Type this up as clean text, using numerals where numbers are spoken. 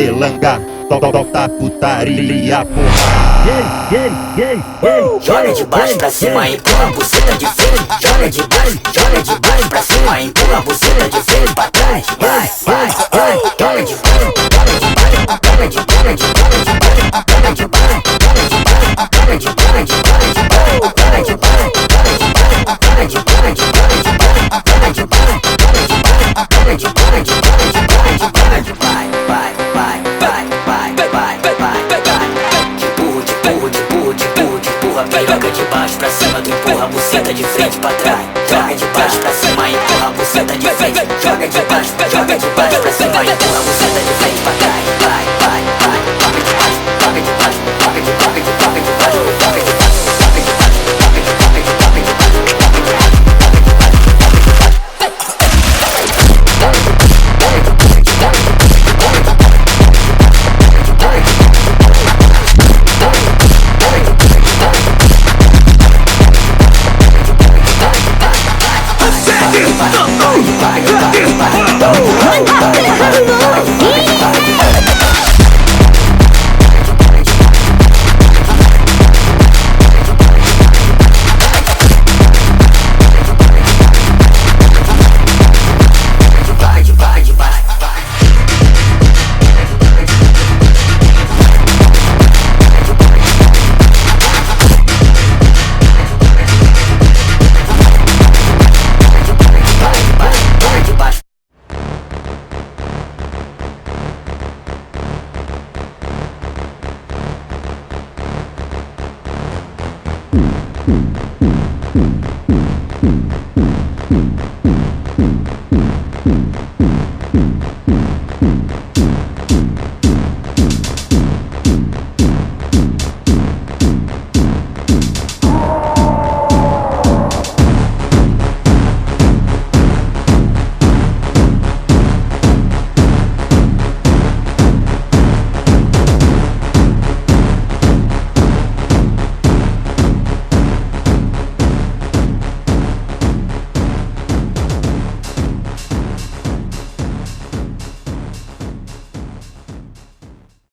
elanga, toca putaria, porra. Joga de baixo pra cima, empurra a buceta de frente. Joga de baixo pra cima, empurra a buceta de frente pra trás. Vai, vai, vai. Joga de baixo, joga de baixo, joga de baixo, joga de baixo, joga de baixo, joga de baixo, joga de baixo, joga de baixo, joga de baixo, joga de baixo, joga de baixo, joga de baixo, joga de baixo, joga de baixo, vai, vai, vai, vai, vai, vai, vai, vai. Empurra a piroca de baixo pra cima, tu empurra a buceta de frente pra trás. Joga de baixo pra cima, empurra a buceta de frente. Joga de baixo pra cima, empurra a buceta de frente pra trás. Vai, vai, vai. Joga de baixo, joga de baixo, joga de baixo, joga de baixo, joga de baixo, joga de baixo, joga de baixo, joga de baixo, joga de baixo.